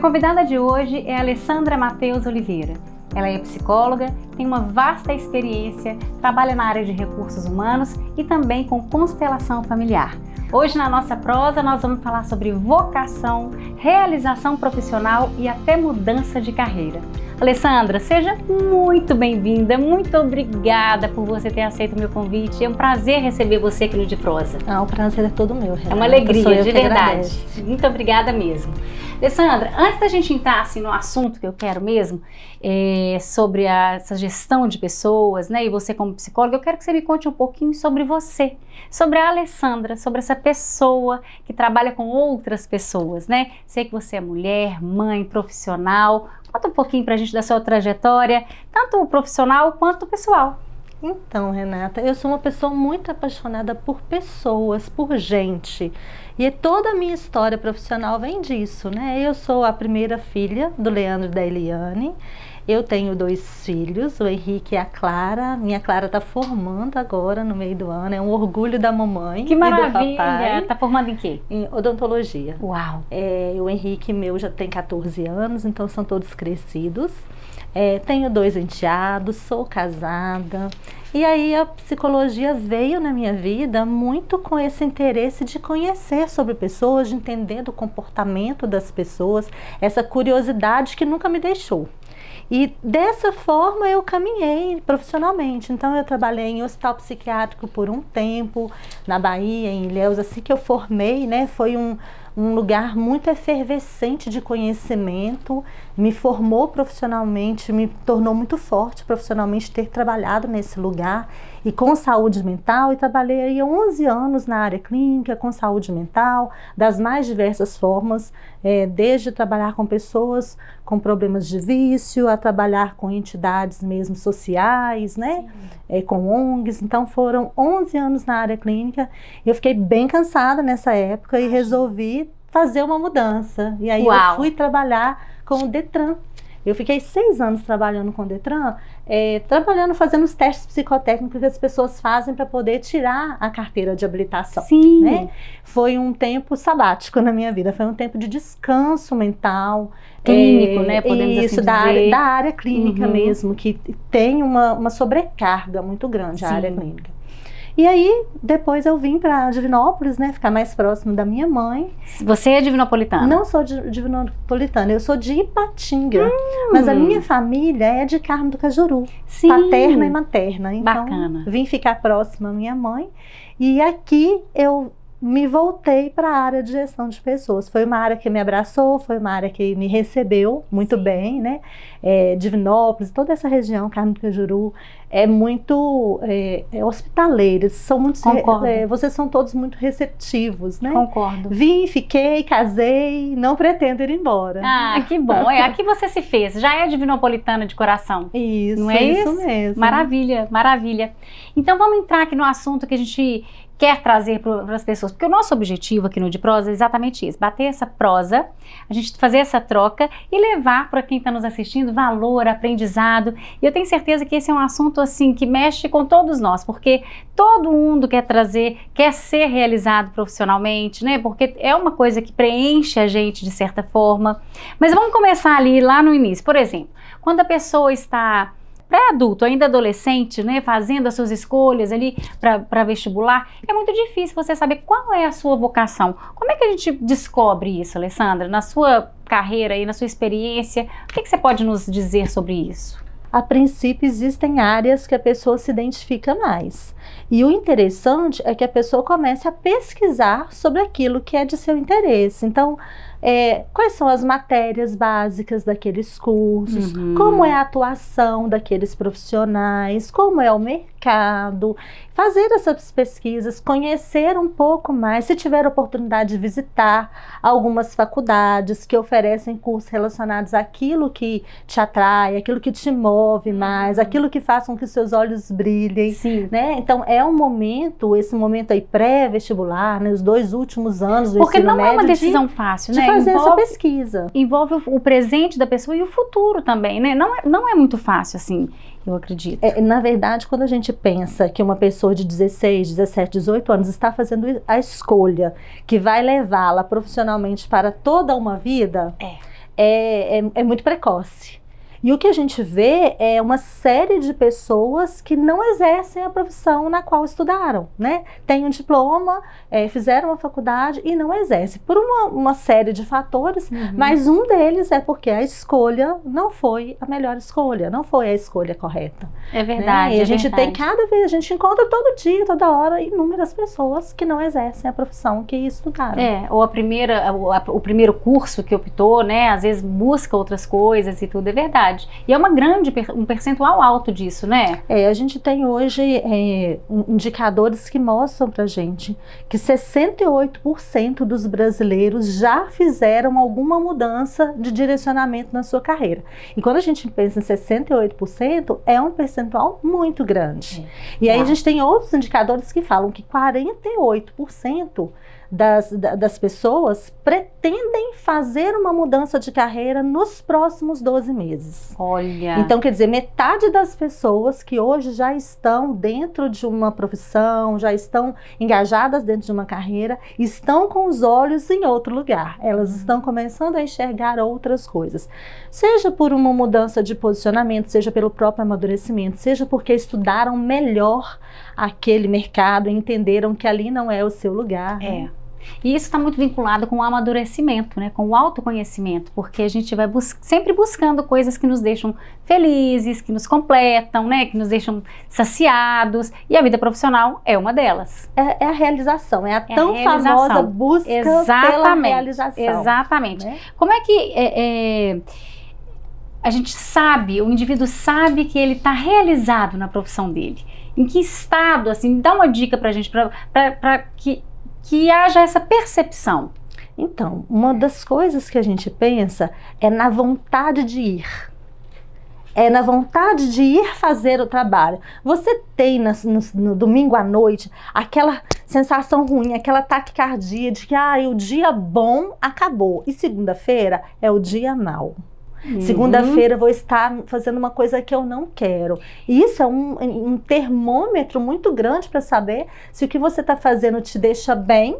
convidada de hoje é a Alessandra Matheus Oliveira. Ela é psicóloga, tem uma vasta experiência, trabalha na área de recursos humanos e também com constelação familiar. Hoje na nossa prosa nós vamos falar sobre vocação, realização profissional e até mudança de carreira. Alessandra, seja muito bem-vinda, muito obrigada por você ter aceito o meu convite. É um prazer receber você aqui no De Prosa. O prazer é todo meu, Renata. É uma alegria, de verdade. Muito obrigada mesmo. Alessandra, antes da gente entrar assim, no assunto que eu quero mesmo, sobre essa gestão de pessoas, né, e você como psicóloga, eu quero que você me conte um pouquinho sobre você, sobre a Alessandra, sobre essa pessoa que trabalha com outras pessoas, né? Sei que você é mulher, mãe, profissional. Conta um pouquinho pra gente da sua trajetória, tanto profissional quanto pessoal. Então, Renata, eu sou uma pessoa muito apaixonada por pessoas, por gente. E toda a minha história profissional vem disso, né? Eu sou a primeira filha do Leandro e da Eliane. Eu tenho 2 filhos, o Henrique e a Clara. Minha Clara está formando agora no meio do ano, é um orgulho da mamãe. Que maravilha! E do papai. Tá formando em quê? Em odontologia. Uau! O Henrique meu já tem 14 anos, então são todos crescidos. Tenho 2 enteados, sou casada. E aí a psicologia veio na minha vida muito com esse interesse de conhecer sobre pessoas, de entender do comportamento das pessoas, essa curiosidade que nunca me deixou. E dessa forma eu caminhei profissionalmente. Então eu trabalhei em hospital psiquiátrico por um tempo, na Bahia, em Ilhéus. Assim que eu formei, né, foi um lugar muito efervescente de conhecimento, me formou profissionalmente, me tornou muito forte profissionalmente ter trabalhado nesse lugar e com saúde mental, e trabalhei aí 11 anos na área clínica com saúde mental, das mais diversas formas, desde trabalhar com pessoas com problemas de vício, a trabalhar com entidades mesmo sociais, né, com ONGs. Então foram 11 anos na área clínica, eu fiquei bem cansada nessa época e resolvi fazer uma mudança, e aí eu fui trabalhar com o Detran. Eu fiquei 6 anos trabalhando com o Detran, fazendo os testes psicotécnicos que as pessoas fazem para poder tirar a carteira de habilitação. Sim. Né? Foi um tempo sabático na minha vida, foi um tempo de descanso mental. Clínico, né? Podemos Isso, assim dizer. Da área clínica mesmo, que tem uma sobrecarga muito grande, a área clínica. E aí, depois eu vim para Divinópolis, né, ficar mais próximo da minha mãe. Você é divinopolitana? Não sou divinopolitana, eu sou de Ipatinga. Mas a minha família é de Carmo do Cajuru, paterna e materna. Então, bacana. Vim ficar próxima à minha mãe. E aqui eu me voltei para a área de gestão de pessoas. Foi uma área que me abraçou, foi uma área que me recebeu muito bem, né? Divinópolis, toda essa região, Carmo do Cajuru, é muito hospitaleira. São muito, vocês são todos muito receptivos, né? Concordo. Vim, fiquei, casei, não pretendo ir embora. Ah, que bom. Aqui você se fez. Já é divinopolitana de coração. Isso, não é isso mesmo. Maravilha, maravilha. Então vamos entrar aqui no assunto que a gente quer trazer para as pessoas, porque o nosso objetivo aqui no De Prosa é exatamente isso, bater essa prosa, a gente fazer essa troca e levar para quem está nos assistindo valor, aprendizado, e eu tenho certeza que esse é um assunto assim que mexe com todos nós, porque todo mundo quer trazer, quer ser realizado profissionalmente, né, porque é uma coisa que preenche a gente de certa forma. Mas vamos começar ali lá no início. Por exemplo, quando a pessoa está pré-adulto, ainda adolescente, né, fazendo as suas escolhas ali para vestibular, é muito difícil você saber qual é a sua vocação. Como é que a gente descobre isso, Alessandra? Na sua carreira e na sua experiência, o que você pode nos dizer sobre isso? A princípio, existem áreas que a pessoa se identifica mais. E o interessante é que a pessoa comece a pesquisar sobre aquilo que é de seu interesse. Então, quais são as matérias básicas daqueles cursos, como é a atuação daqueles profissionais, como é o mercado, fazer essas pesquisas, conhecer um pouco mais, se tiver oportunidade de visitar algumas faculdades que oferecem cursos relacionados àquilo que te atrai, aquilo que te move mais, aquilo que faça com que seus olhos brilhem. Sim. Né? Então é um momento, esse momento aí pré-vestibular, né, os 2 últimos anos do porque ensino médio, não é uma decisão fácil, né? Fazer essa pesquisa. Envolve o presente da pessoa e o futuro também, né? Não é muito fácil assim, eu acredito. Na verdade, quando a gente pensa que uma pessoa de 16, 17, 18 anos está fazendo a escolha que vai levá-la profissionalmente para toda uma vida, é muito precoce. E o que a gente vê é uma série de pessoas que não exercem a profissão na qual estudaram, né? Têm um diploma, fizeram uma faculdade e não exercem. Por uma série de fatores, mas um deles é porque a escolha não foi a melhor escolha, não foi a escolha correta. É verdade, né? E a gente tem cada vez, a gente encontra todo dia, toda hora, inúmeras pessoas que não exercem a profissão que estudaram. Ou o primeiro curso que optou, né? Às vezes busca outras coisas e tudo, é verdade. E é um percentual alto disso, né? A gente tem hoje indicadores que mostram pra gente que 68% dos brasileiros já fizeram alguma mudança de direcionamento na sua carreira. E quando a gente pensa em 68%, é um percentual muito grande. E aí a gente tem outros indicadores que falam que 48% das pessoas pretendem fazer uma mudança de carreira nos próximos 12 meses. Olha! Então, quer dizer, metade das pessoas que hoje já estão dentro de uma profissão, já estão engajadas dentro de uma carreira, estão com os olhos em outro lugar. Elas estão começando a enxergar outras coisas. Seja por uma mudança de posicionamento, seja pelo próprio amadurecimento, seja porque estudaram melhor aquele mercado e entenderam que ali não é o seu lugar. E isso está muito vinculado com o amadurecimento, né? Com o autoconhecimento, porque a gente vai sempre buscando coisas que nos deixam felizes, que nos completam, né? Que nos deixam saciados, e a vida profissional é uma delas. É a realização, é a tão famosa busca pela realização. Exatamente. Né? Como é que a gente sabe, o indivíduo sabe que ele está realizado na profissão dele? Em que estado, assim, dá uma dica pra gente, para que haja essa percepção. Então, uma das coisas que a gente pensa é na vontade de ir. É na vontade de ir fazer o trabalho. Você tem no domingo à noite aquela sensação ruim, aquela taquicardia de que o dia bom acabou e segunda-feira é o dia mau. Segunda-feira eu vou estar fazendo uma coisa que eu não quero. E isso é um termômetro muito grande para saber se o que você está fazendo te deixa bem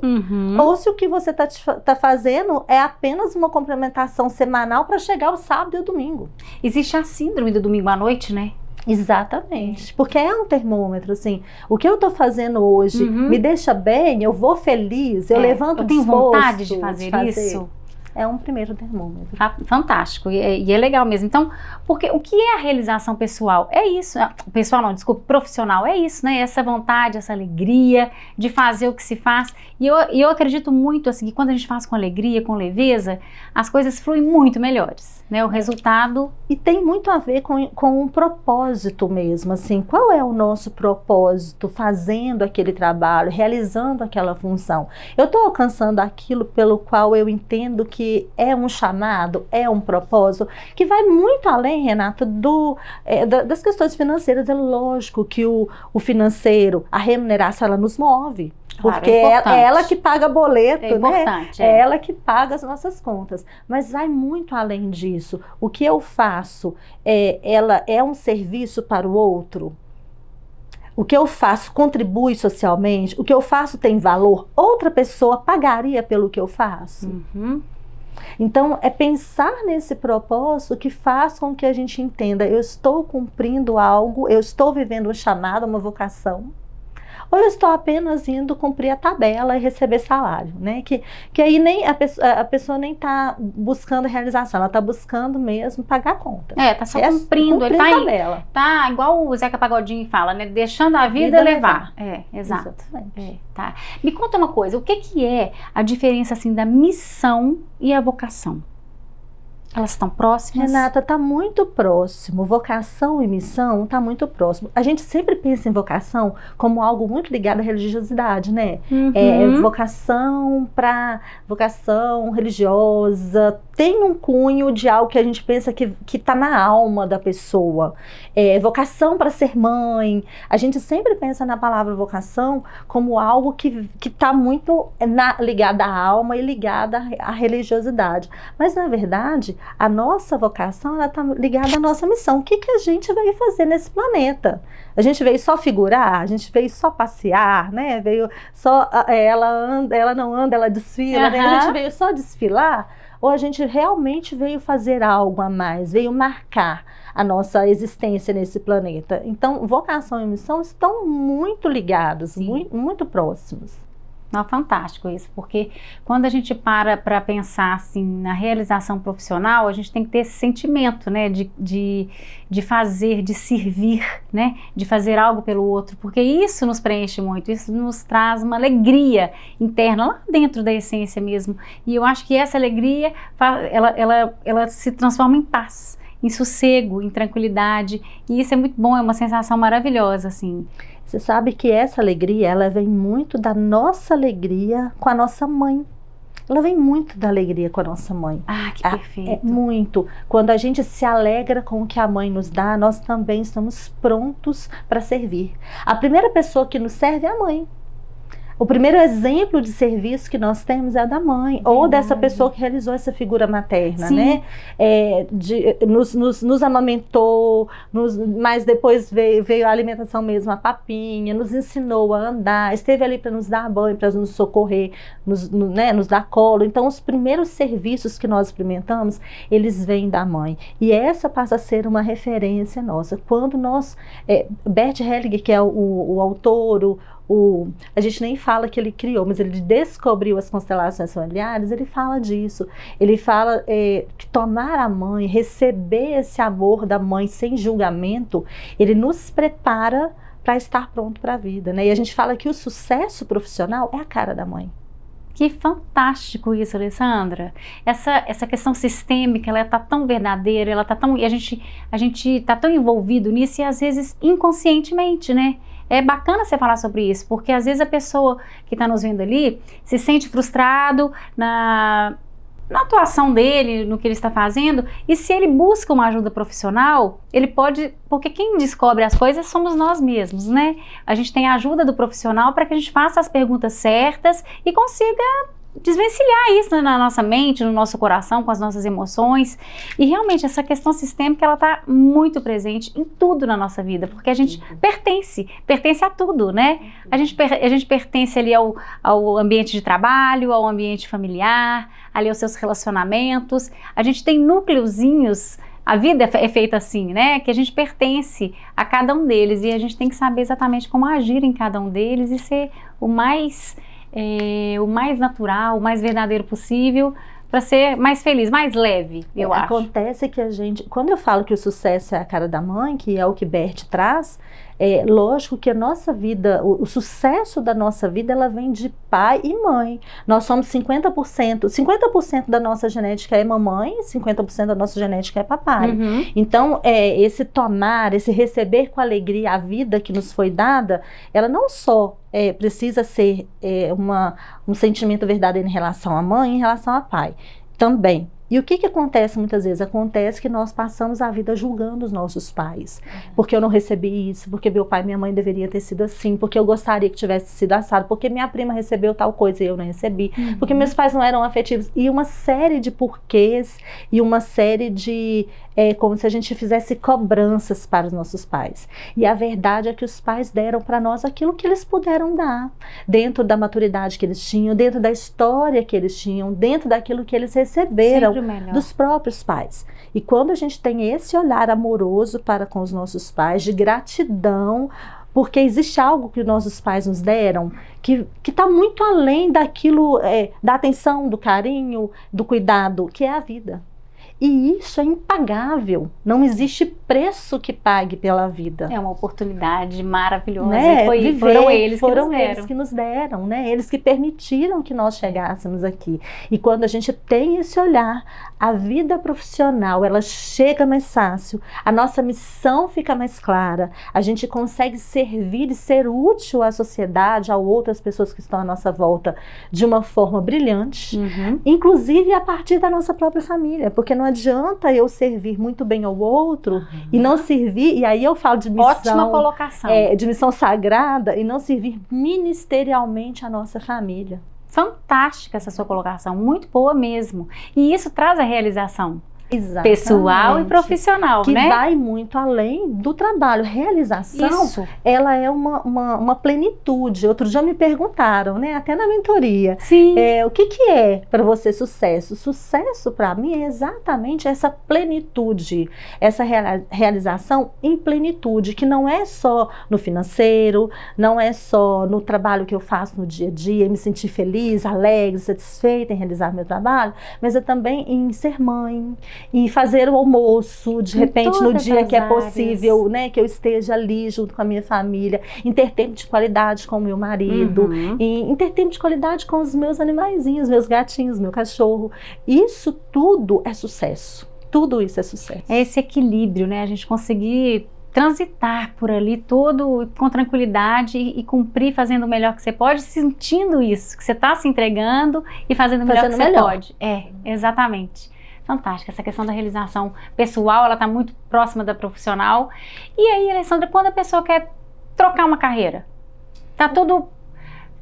ou se o que você tá fazendo é apenas uma complementação semanal para chegar o sábado e o domingo. Existe a síndrome do domingo à noite, né? Exatamente, porque é um termômetro, assim, o que eu tô fazendo hoje me deixa bem, eu vou feliz, eu levanto disposto. Eu tenho vontade de fazer isso. É um primeiro termômetro. Fantástico, e é legal mesmo. Então, porque o que é a realização pessoal? É isso, pessoal não, desculpa, profissional, é isso, né? Essa vontade, essa alegria de fazer o que se faz. E eu acredito muito, assim, que quando a gente faz com alegria, com leveza, as coisas fluem muito melhores, né? O resultado... E tem muito a ver com um propósito mesmo, assim, qual é o nosso propósito fazendo aquele trabalho, realizando aquela função? Eu estou alcançando aquilo pelo qual eu entendo que é um chamado, é um propósito, que vai muito além, Renata, das questões financeiras. É lógico que o financeiro, a remuneração, ela nos move. Porque é ela que paga boleto, né? É ela que paga as nossas contas. Mas vai muito além disso. O que eu faço, ela é um serviço para o outro? O que eu faço contribui socialmente? O que eu faço tem valor? Outra pessoa pagaria pelo que eu faço? Então, é pensar nesse propósito que faz com que a gente entenda, eu estou cumprindo algo, eu estou vivendo um chamado, uma vocação, ou eu estou apenas indo cumprir a tabela e receber salário, né? Que aí nem a pessoa nem está buscando realização, ela está buscando mesmo pagar a conta. Tá só cumprindo, ele tá igual o Zeca Pagodinho fala, né? Deixando a vida levar. Exato. Tá. Me conta uma coisa, o que é a diferença, assim, da missão e a vocação? Elas estão próximas? Renata, está muito próximo. Vocação e missão está muito próximo. A gente sempre pensa em vocação como algo muito ligado à religiosidade, né? Vocação religiosa, tem um cunho de algo que a gente pensa que está na alma da pessoa. Vocação para ser mãe. A gente sempre pensa na palavra vocação como algo que está muito ligado à alma e ligado à religiosidade. Mas, na verdade, a nossa vocação está ligada à nossa missão. O que a gente veio fazer nesse planeta? A gente veio só figurar? A gente veio só passear, né? Veio só, ela não anda, ela desfila, né? A gente veio só desfilar? ou a gente realmente veio fazer algo a mais, veio marcar a nossa existência nesse planeta. Então, vocação e missão estão muito ligados, muito próximos. Não, fantástico isso, porque quando a gente para pensar assim, na realização profissional, a gente tem que ter esse sentimento, né, de fazer, de servir, né, de fazer algo pelo outro, porque isso nos preenche muito, isso nos traz uma alegria interna, lá dentro da essência mesmo, e eu acho que essa alegria, ela se transforma em paz, em sossego, em tranquilidade, e isso é muito bom, é uma sensação maravilhosa, assim. Você sabe que essa alegria, ela vem muito da nossa alegria com a nossa mãe. Ela vem muito da alegria com a nossa mãe. Ah, que perfeito. É muito. Quando a gente se alegra com o que a mãe nos dá, nós também estamos prontos para servir. A primeira pessoa que nos serve é a mãe. O primeiro exemplo de serviço que nós temos é a da mãe, ou dessa pessoa que realizou essa figura materna, né? Nos amamentou, mas depois veio a alimentação mesmo, a papinha, nos ensinou a andar, esteve ali para nos dar banho, para nos socorrer, nos dar colo. Então, os primeiros serviços que nós experimentamos, eles vêm da mãe. E essa passa a ser uma referência nossa. Quando nós... Bert Hellinger, que é o autor, a gente nem fala que ele criou, mas ele descobriu as constelações familiares, ele fala disso. Ele fala que tomar a mãe, receber esse amor da mãe sem julgamento, ele nos prepara para estar pronto para a vida, né? E a gente fala que o sucesso profissional é a cara da mãe. Que fantástico isso, Alessandra. Essa questão sistêmica, ela está tão verdadeira, ela tá tão, e a gente está tão envolvido nisso e às vezes inconscientemente, né? É bacana você falar sobre isso, porque às vezes a pessoa que está nos vendo ali se sente frustrado na atuação dele, no que ele está fazendo, e se ele busca uma ajuda profissional, ele pode, porque quem descobre as coisas somos nós mesmos, né? A gente tem a ajuda do profissional para que a gente faça as perguntas certas e consiga desvencilhar isso na nossa mente, no nosso coração, com as nossas emoções. E realmente essa questão sistêmica, ela está muito presente em tudo na nossa vida, porque a gente pertence a tudo, né? A gente pertence ali ao ambiente de trabalho, ao ambiente familiar, ali aos seus relacionamentos. A gente tem núcleozinhos. A vida é feita assim, né? Que a gente pertence a cada um deles e a gente tem que saber exatamente como agir em cada um deles e ser o mais natural, o mais verdadeiro possível, para ser mais feliz, mais leve, eu acho. Acontece que quando eu falo que o sucesso é a cara da mãe, que é o que Bert traz, lógico que a nossa vida, o sucesso da nossa vida, ela vem de pai e mãe. Nós somos 50% da nossa genética é mamãe, 50% da nossa genética é papai. Uhum. Então, esse tomar, esse receber com alegria a vida que nos foi dada, ela não só precisa ser um sentimento verdadeiro em relação à mãe, em relação ao pai também. E o que acontece muitas vezes? Acontece que nós passamos a vida julgando os nossos pais. Porque eu não recebi isso, porque meu pai e minha mãe deveriam ter sido assim, porque eu gostaria que tivesse sido assado, porque minha prima recebeu tal coisa e eu não recebi, porque meus pais não eram afetivos. E uma série de porquês e uma série de... como se a gente fizesse cobranças para os nossos pais. E a verdade é que os pais deram para nós aquilo que eles puderam dar, dentro da maturidade que eles tinham, dentro da história que eles tinham, dentro daquilo que eles receberam dos próprios pais. E quando a gente tem esse olhar amoroso para com os nossos pais, de gratidão, porque existe algo que nossos pais nos deram que está muito além daquilo, da atenção, do carinho, do cuidado, que é a vida. E isso é impagável. Não existe preço que pague pela vida. É uma oportunidade maravilhosa. Né? Foram eles que nos deram, né? Eles que permitiram que nós chegássemos aqui. E quando a gente tem esse olhar, a vida profissional, ela chega mais fácil, a nossa missão fica mais clara, a gente consegue servir e ser útil à sociedade, a outras pessoas que estão à nossa volta de uma forma brilhante, inclusive a partir da nossa própria família, porque não adianta eu servir muito bem ao outro e não servir, e aí eu falo de missão... Ótima colocação. De missão sagrada e não servir ministerialmente a nossa família. Fantástica essa sua colocação, muito boa mesmo. E isso traz a realização. pessoal e profissional, que né? vai muito além do trabalho. Realização, Isso. ela é uma plenitude. Outro dia me perguntaram, né, até na mentoria, Sim. o que é para você sucesso? Sucesso para mim é exatamente essa plenitude, essa realização em plenitude, que não é só no financeiro, não é só no trabalho que eu faço no dia a dia, me sentir feliz, alegre, satisfeita em realizar meu trabalho, mas é também em ser mãe, em fazer o almoço, de repente no dia que é possível, né, que eu esteja ali junto com a minha família, em ter tempo de qualidade com o meu marido, em ter tempo de qualidade com os meus animaizinhos, meus gatinhos, meu cachorro. Isso tudo é sucesso. Tudo isso é sucesso. É esse equilíbrio, né? A gente conseguir transitar por ali todo com tranquilidade e cumprir fazendo o melhor que você pode, sentindo isso, que você está se entregando e fazendo o melhor que você pode. É, exatamente. Fantástica, essa questão da realização pessoal, ela está muito próxima da profissional. E aí, Alessandra, quando a pessoa quer trocar uma carreira, tá tudo,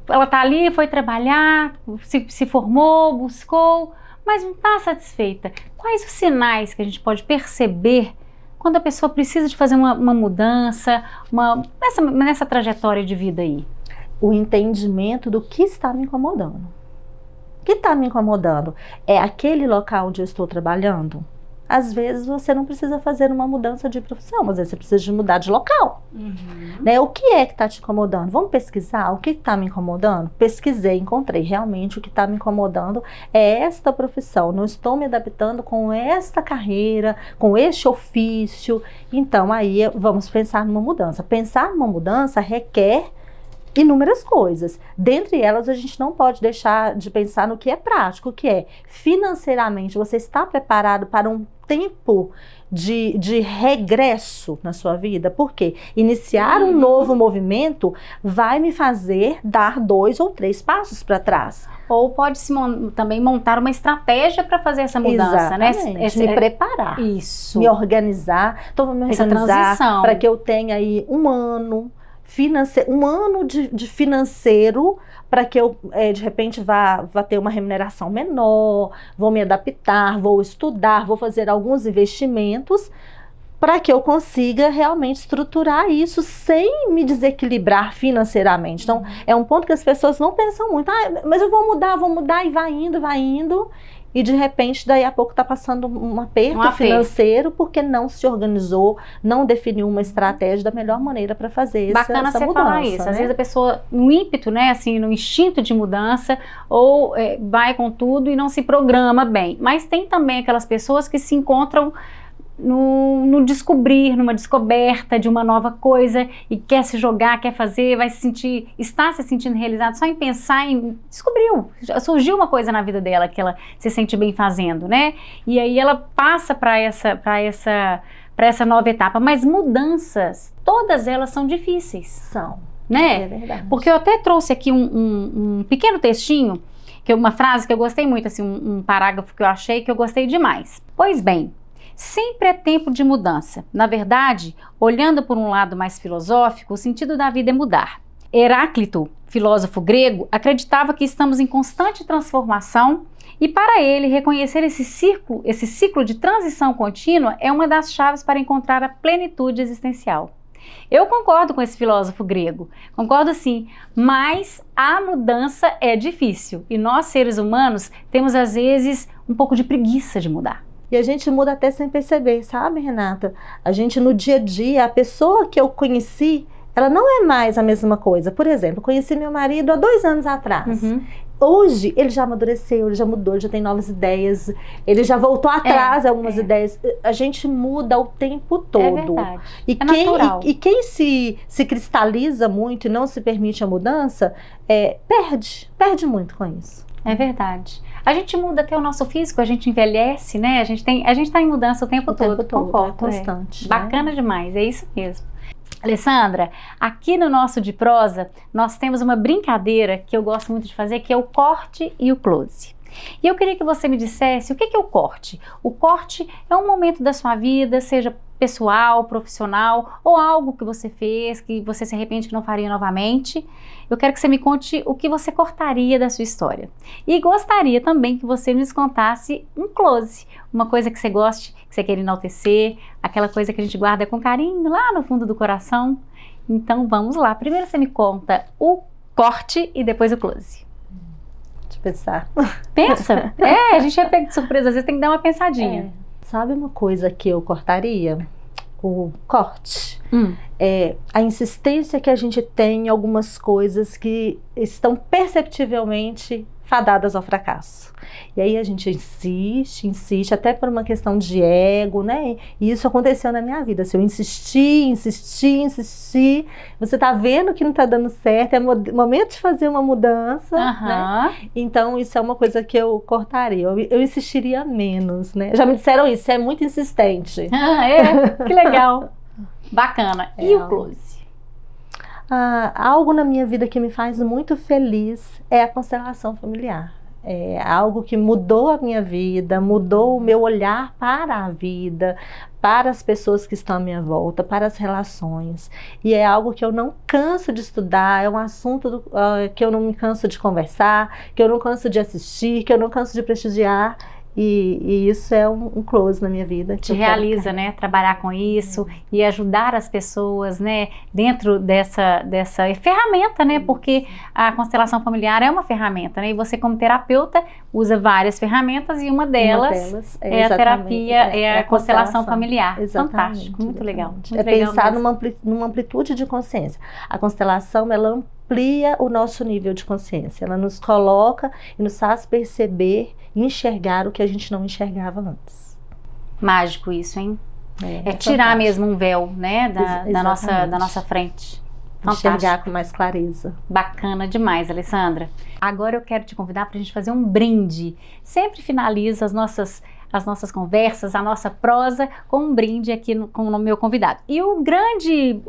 ela tá ali, foi trabalhar, se formou, buscou, mas não está satisfeita. Quais os sinais que a gente pode perceber quando a pessoa precisa de fazer uma mudança, nessa trajetória de vida aí? O entendimento do que está me incomodando. O que está me incomodando? É aquele local onde eu estou trabalhando? Às vezes você não precisa fazer uma mudança de profissão, às vezes você precisa de mudar de local. Né? O que é que está te incomodando? Vamos pesquisar o que está me incomodando? Pesquisei, encontrei realmente o que está me incomodando é esta profissão, não estou me adaptando com esta carreira, com este ofício. Então aí vamos pensar numa mudança. Pensar numa mudança requer inúmeras coisas. Dentre elas, a gente não pode deixar de pensar no que é prático, que é financeiramente, você está preparado para um tempo de regresso na sua vida? Porque iniciar um novo movimento vai me fazer dar 2 ou 3 passos para trás. Ou pode também montar uma estratégia para fazer essa mudança, né? Me preparar. Isso. Me organizar. Então, vou me organizar para que eu tenha aí um ano de financeiro para que eu, de repente, vá ter uma remuneração menor, vou me adaptar, vou estudar, vou fazer alguns investimentos para que eu consiga realmente estruturar isso sem me desequilibrar financeiramente. Então, é um ponto que as pessoas não pensam muito. Mas eu vou mudar, e vai indo. E de repente, daí a pouco está passando um aperto financeiro porque não se organizou, não definiu uma estratégia da melhor maneira para fazer essa mudança. Bacana você falar isso. Às vezes a pessoa, no ímpeto, né, assim, no instinto de mudança, ou vai com tudo e não se programa bem. Mas tem também aquelas pessoas que se encontram no descobrir, numa descoberta de uma nova coisa e quer se jogar, quer fazer, está se sentindo realizado só em pensar descobriu, surgiu uma coisa na vida dela que ela se sente bem fazendo, né? E aí ela passa para essa nova etapa, mas mudanças, todas elas são difíceis. São, né? É verdade. Porque eu até trouxe aqui um pequeno textinho, uma frase que eu gostei muito, assim, um parágrafo que eu achei que eu gostei demais. Pois bem, sempre é tempo de mudança. Na verdade, olhando por um lado mais filosófico, o sentido da vida é mudar. Heráclito, filósofo grego, acreditava que estamos em constante transformação e para ele reconhecer esse ciclo de transição contínua é uma das chaves para encontrar a plenitude existencial. Eu concordo com esse filósofo grego, concordo sim, mas a mudança é difícil e nós seres humanos temos às vezes um pouco de preguiça de mudar. E a gente muda até sem perceber, sabe, Renata? A gente no dia a dia, a pessoa que eu conheci, ela não é mais a mesma coisa. Por exemplo, eu conheci meu marido há 2 anos atrás. Hoje, ele já amadureceu, ele já mudou, ele já tem novas ideias, ele já voltou atrás algumas ideias. A gente muda o tempo todo. É verdade. E quem se cristaliza muito e não se permite a mudança, perde muito com isso. É verdade. A gente muda até o nosso físico, a gente envelhece, né? A gente tá em mudança o tempo todo. Concordo, constante. Bacana demais, é isso mesmo. Alessandra, aqui no nosso De Prosa, nós temos uma brincadeira que eu gosto muito de fazer, que é o corte e o close. E eu queria que você me dissesse o que é o corte. O corte é um momento da sua vida, seja pessoal, profissional, ou algo que você fez, que você se arrepende que não faria novamente. Eu quero que você me conte o que você cortaria da sua história. E gostaria também que você nos contasse um close, uma coisa que você goste, que você queira enaltecer, aquela coisa que a gente guarda com carinho lá no fundo do coração. Então vamos lá. Primeiro você me conta o corte e depois o close. Deixa eu pensar. Pensa? A gente é pego de surpresa, às vezes tem que dar uma pensadinha. Sabe uma coisa que eu cortaria? O corte. A insistência que a gente tem em algumas coisas que estão perceptivelmente fadadas ao fracasso. E aí a gente insiste, até por uma questão de ego, né? E isso aconteceu na minha vida. Se eu insistir, você tá vendo que não tá dando certo, é momento de fazer uma mudança, né? Então isso é uma coisa que eu cortaria. Eu insistiria menos, né? Já me disseram isso, você é muito insistente. Que legal. Bacana. E o close? Algo na minha vida que me faz muito feliz é a constelação familiar. É algo que mudou a minha vida, mudou o meu olhar para a vida, para as pessoas que estão à minha volta, para as relações. E é algo que eu não canso de estudar, é um assunto que eu não me canso de conversar, que eu não canso de assistir, que eu não canso de prestigiar. E isso é um close na minha vida. Te realiza, né? Trabalhar com isso e ajudar as pessoas, né? Dentro dessa ferramenta, né? Porque a constelação familiar é uma ferramenta, né? E você como terapeuta usa várias ferramentas e uma delas é a terapia, é a constelação familiar. Fantástico, muito legal. É pensar numa amplitude de consciência. A constelação, ela amplia o nosso nível de consciência. Ela nos coloca e nos faz perceber e enxergar o que a gente não enxergava antes. Mágico isso, hein? É tirar mesmo um véu, né? Da nossa frente. Fantástico. Enxergar com mais clareza. Bacana demais, Alessandra. Agora eu quero te convidar para a gente fazer um brinde. Sempre finalizo as nossas conversas, a nossa prosa com um brinde aqui com o meu convidado. E o grande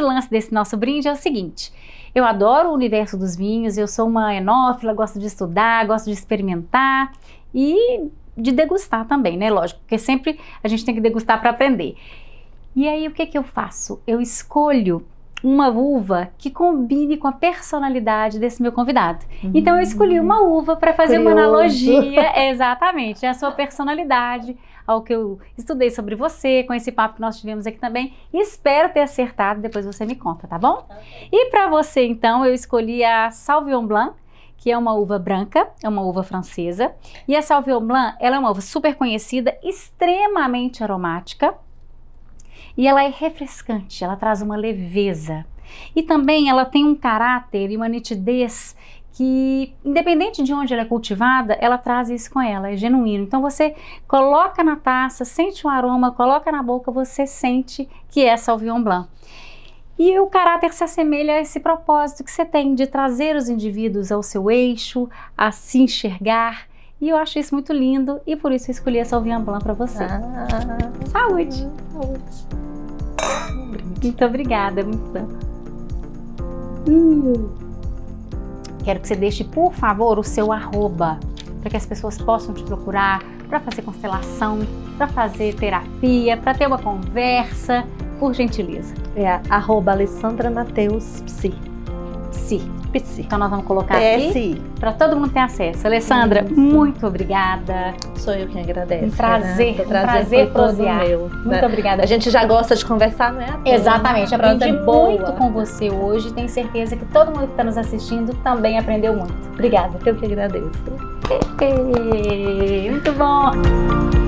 lance desse nosso brinde é o seguinte: eu adoro o universo dos vinhos, eu sou uma enófila, gosto de estudar, gosto de experimentar e de degustar também, né? Lógico, porque sempre a gente tem que degustar para aprender. E aí o que eu faço? Eu escolho uma uva que combine com a personalidade desse meu convidado. Então eu escolhi uma uva para fazer uma analogia, exatamente, a sua personalidade, ao que eu estudei sobre você, com esse papo que nós tivemos aqui também. E espero ter acertado, depois você me conta, tá bom? E para você então, eu escolhi a Sauvignon Blanc, que é uma uva branca, é uma uva francesa. E a Sauvignon Blanc, ela é uma uva super conhecida, extremamente aromática. E ela é refrescante, ela traz uma leveza. E também ela tem um caráter e uma nitidez que, independente de onde ela é cultivada, ela traz isso com ela, é genuíno. Então você coloca na taça, sente o aroma, coloca na boca, você sente que é Sauvignon Blanc. E o caráter se assemelha a esse propósito que você tem de trazer os indivíduos ao seu eixo, a se enxergar. E eu acho isso muito lindo e por isso eu escolhi a Sauvignon Blanc para você. Saúde! Saúde! Muito obrigada, muito bom. Quero que você deixe, por favor, o seu @, para que as pessoas possam te procurar, para fazer constelação, para fazer terapia, para ter uma conversa, por gentileza. É @Alessandra Mateus Psi. Psi. Então nós vamos colocar aqui para todo mundo ter acesso. Alessandra, muito obrigada. Sou eu quem agradece. Um prazer, né? Prazer todo meu. Muito obrigada. A gente já gosta de conversar, né? Exatamente. Aprendi muito com você hoje. Tenho certeza que todo mundo que está nos assistindo também aprendeu muito. Obrigada. Eu que agradeço. Muito bom.